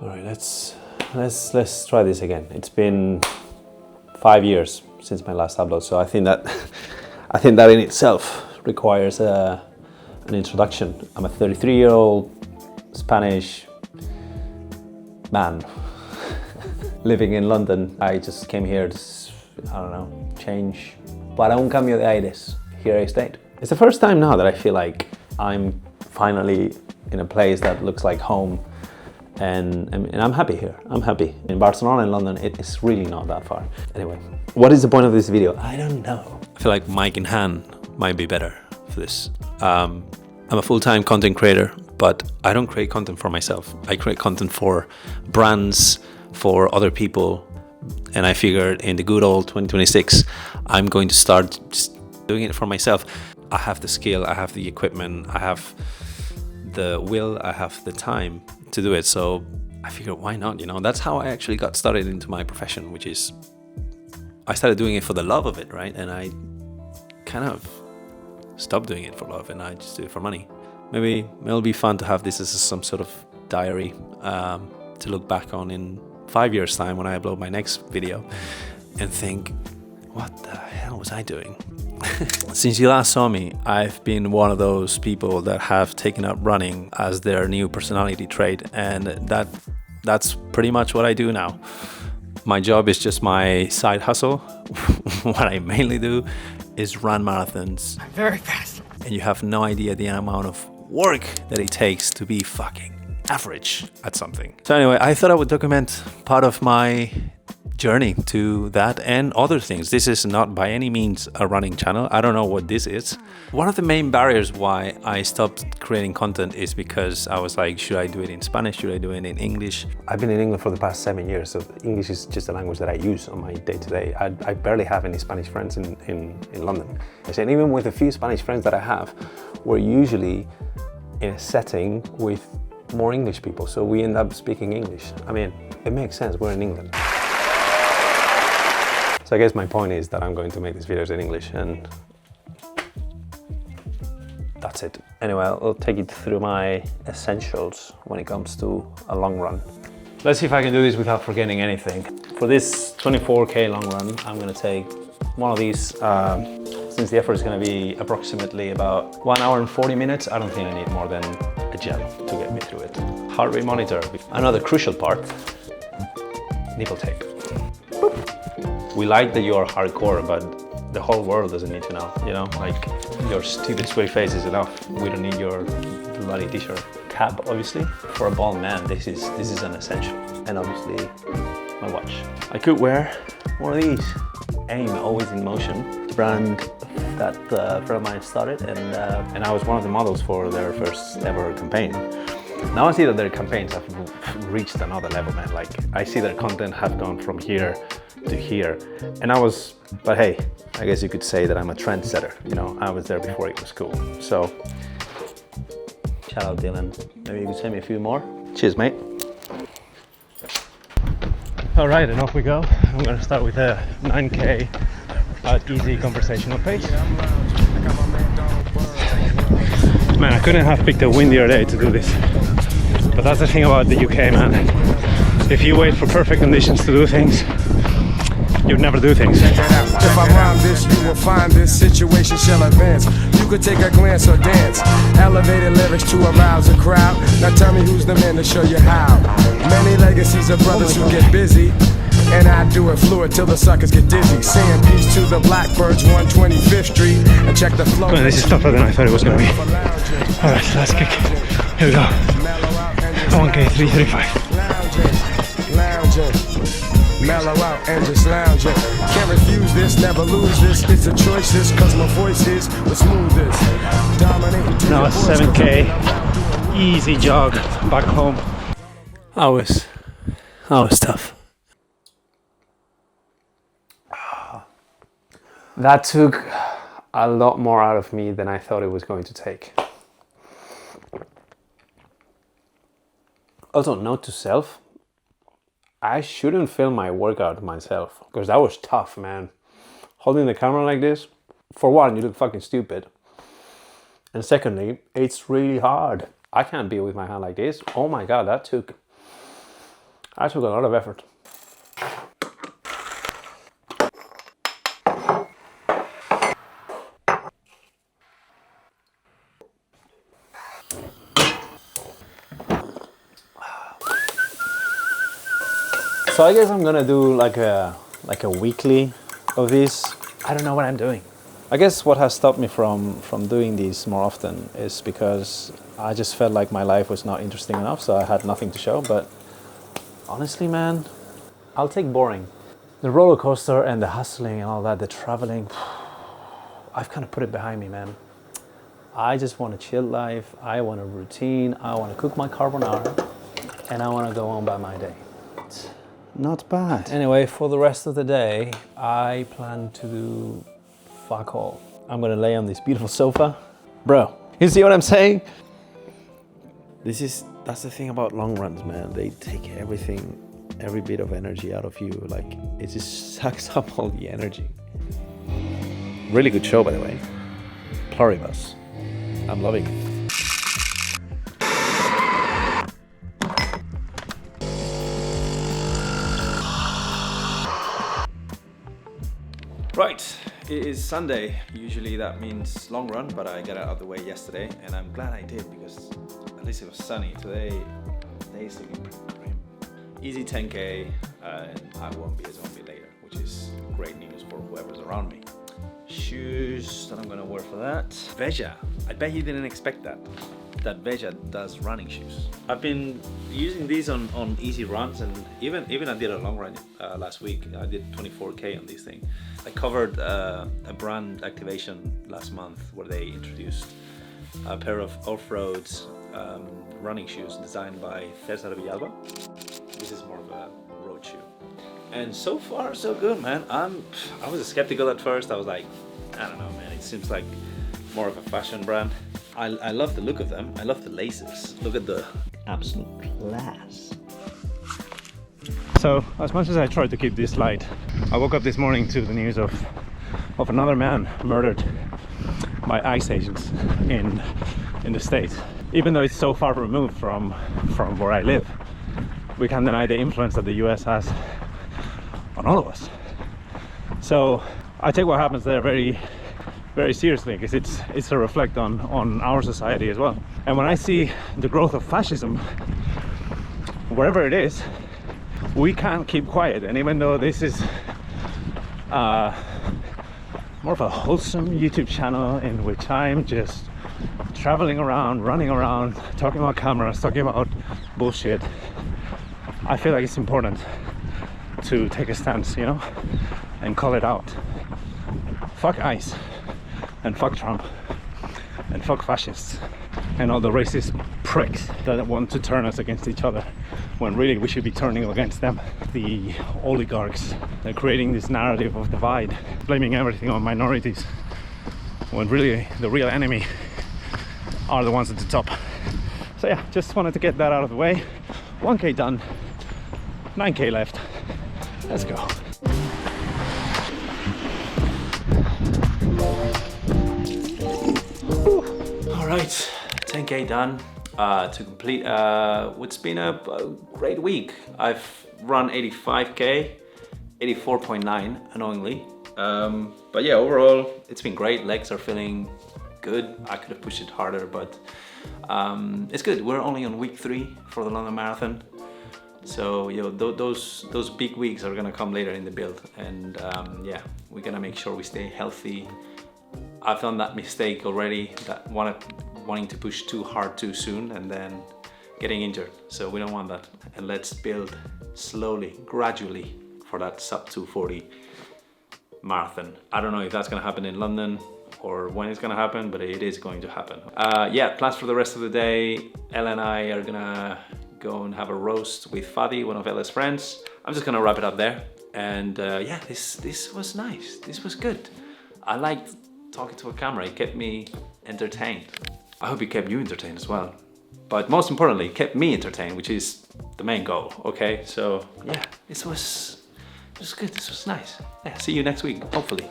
All right, let's try this again. It's been 5 years since my last upload, so I think that in itself requires an introduction. I'm a 33-year-old Spanish man living in London. I just came here to, I don't know, change. Para un cambio de aires, here I stayed. It's the first time now that I feel like I'm finally in a place that looks like home, and I'm happy here. I'm happy. In Barcelona and London, it is really not that far. Anyway, what is the point of this video? I don't know. I feel like mic in hand might be better for this. I'm a full-time content creator, but I don't create content for myself. I create content for brands, for other people, and I figured in the good old 2026, I'm going to start just doing it for myself. I have the skill, I have the equipment, I have the will, I have the time to do it. So I figured, why not? You know, that's how I actually got started into my profession, which is I started doing it for the love of it, right? And I kind of stopped doing it for love, and I just do it for money. Maybe it'll be fun to have this as some sort of diary to look back on in 5 years' time when I upload my next video and think, what the hell was I doing? Since you last saw me, I've been one of those people that have taken up running as their new personality trait, and that's pretty much what I do now. My job is just my side hustle. What I mainly do is run marathons. I'm very fast. And you have no idea the amount of work that it takes to be fucking average at something. So anyway, I thought I would document part of my journey to that and other things. This is not by any means a running channel. I don't know what this is. One of the main barriers why I stopped creating content is because I was like, should I do it in Spanish? Should I do it in English? I've been in England for the past 7 years, so English is just a language that I use on my day-to-day. I barely have any Spanish friends in London. And even with a few Spanish friends that I have, we're usually in a setting with more English people, so we end up speaking English. I mean, it makes sense, we're in England. So I guess my point is that I'm going to make these videos in English, and that's it. Anyway, I'll take you through my essentials when it comes to a long run. Let's see if I can do this without forgetting anything. For this 24K long run, I'm gonna take one of these, since the effort is gonna be approximately about 1 hour and 40 minutes, I don't think I need more than a gel to get me through it. Heart rate monitor. Another crucial part, nipple tape. We like that you are hardcore, but the whole world doesn't need to know, you know? Like, your stupid sweaty face is enough. We don't need your bloody t-shirt. Cap, obviously. For a bald man, this is an essential. And obviously, my watch. I could wear one of these. AIM, Always in Motion, brand that a friend of mine started, and I was one of the models for their first ever campaign. Now I see that their campaigns have reached another level, man. Like, I see their content have gone from here to here, but hey, I guess you could say that I'm a trendsetter, you know? I was there before it was cool. So, shout out Dylan. Maybe you could send me a few more. Cheers, mate. All right, and off we go. I'm gonna start with a 9K easy conversational pace. Man, I couldn't have picked a windier day to do this. But that's the thing about the UK, man. If you wait for perfect conditions to do things, you'd never do things. If I rhyme this, you will find this situation shall advance. You could take a glance or dance. Elevated lyrics to arouse a crowd. Now tell me who's the man to show you how. Many legacies of brothers who get busy, and I do it fluid till the suckers get dizzy. Saying peace to the Blackbirds, 125th Street, and check the flow. Man, this is tougher than I thought it was gonna be. All right, last kick. Here we go. 1K 335. Lounging, mellow out and just lounging. Can't refuse this, never lose this. It's a choice, this, cause my voice is the smoothest. Dominating. Now a 7K easy jog back home. That was tough. That took a lot more out of me than I thought it was going to take. Also, note to self, I shouldn't film my workout myself, because that was tough, man. Holding the camera like this, for one, you look fucking stupid. And secondly, it's really hard. I can't be with my hand like this. Oh my God, that took I took a lot of effort. So I guess I'm gonna do like a weekly of these. I don't know what I'm doing. I guess what has stopped me from doing these more often is because I just felt like my life was not interesting enough, so I had nothing to show. But honestly, man, I'll take boring. The roller coaster and the hustling and all that, the traveling, I've kind of put it behind me, man. I just want a chill life. I want a routine. I want to cook my carbonara, and I want to go on by my day. Not bad. Anyway, for the rest of the day, I plan to do fuck all. I'm gonna lay on this beautiful sofa. Bro, you see what I'm saying? That's the thing about long runs, man. They take everything, every bit of energy out of you. Like, it just sucks up all the energy. Really good show, by the way. Pluribus. I'm loving it. Right, it is Sunday. Usually that means long run, but I got it out of the way yesterday, and I'm glad I did because at least it was sunny. Today is looking pretty grim. Easy 10K, and I won't be a zombie later, which is great news for whoever's around me. Shoes that I'm gonna wear for that. Veja, I bet you didn't expect that Veja does running shoes. I've been using these on easy runs, and even I did a long run last week. I did 24K on these things. I covered a brand activation last month where they introduced a pair of off-road running shoes designed by Cesar Villalba. This is more of a road shoe. And so far, so good, man. I was skeptical at first. I was like, I don't know, man. It seems like more of a fashion brand. I love the look of them. I love the laces. Look at the absolute class. So, as much as I tried to keep this light, I woke up this morning to the news of another man murdered by ICE agents in the States. Even though it's so far removed from where I live, we can't deny the influence that the US has on all of us. So I take what happens there very, very seriously, because it's a reflect on our society as well. And when I see the growth of fascism, wherever it is, we can't keep quiet. And even though this is more of a wholesome YouTube channel in which I'm just traveling around, running around, talking about cameras, talking about bullshit, I feel like it's important to take a stance, you know, and call it out. Fuck ICE, and fuck Trump, and fuck fascists, and all the racist pricks that want to turn us against each other, when really we should be turning against them. The oligarchs, they're creating this narrative of divide, blaming everything on minorities, when really the real enemy are the ones at the top. So yeah, just wanted to get that out of the way. 1K done, 9K left. Let's go. All right, 10K done. To complete what's been a great week. I've run 85K, 84.9 annoyingly. But yeah, overall it's been great. Legs are feeling good. I could have pushed it harder, but it's good. We're only on week 3 for the London Marathon. So you know, those big weeks are gonna come later in the build, and yeah, we're gonna make sure we stay healthy. I've done that mistake already, that wanting to push too hard too soon and then getting injured. So we don't want that. And let's build slowly, gradually for that sub 240 marathon. I don't know if that's gonna happen in London or when it's gonna happen, but it is going to happen. Yeah, plans for the rest of the day. Ella and I are gonna go and have a roast with Fadi, one of Ella's friends. I'm just gonna wrap it up there. And yeah, this was nice. This was good. I liked talking to a camera. It kept me entertained. I hope it kept you entertained as well. But most importantly, it kept me entertained, which is the main goal, okay? So yeah, this was good. This was nice. Yeah, see you next week, hopefully.